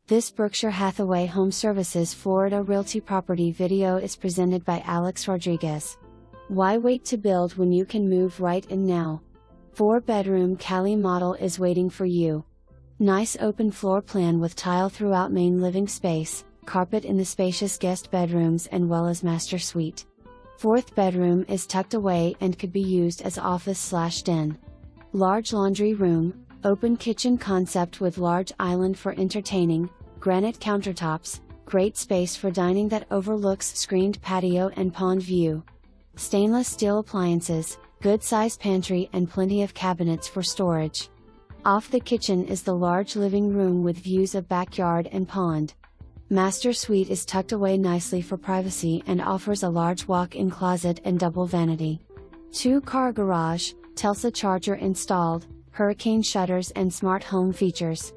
This Berkshire Hathaway HomeServices Florida Realty property video is presented by Alex Rodriguez. Why wait to build when you can move right in now? 4-bedroom Cali model is waiting for you. Nice open floor plan with tile throughout main living space, carpet in the spacious guest bedrooms and well as master suite. 4th bedroom is tucked away and could be used as office/den. Large laundry room, open kitchen concept with large island for entertaining, granite countertops, great space for dining that overlooks screened patio and pond view. Stainless steel appliances, good sized pantry and plenty of cabinets for storage. Off the kitchen is the large living room with views of backyard and pond. Master suite is tucked away nicely for privacy and offers a large walk-in closet and double vanity. 2-car garage, telsa charger installed, hurricane shutters and smart home features.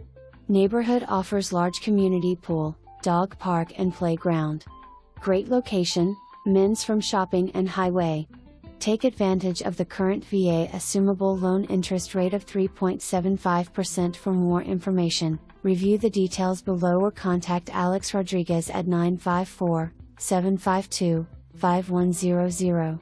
Neighborhood offers large community pool, dog park and playground. Great location, men's from shopping and highway. Take advantage of the current VA assumable loan interest rate of 3.75%. For more information, review the details below or contact Alex Rodriguez at 954-752-5100.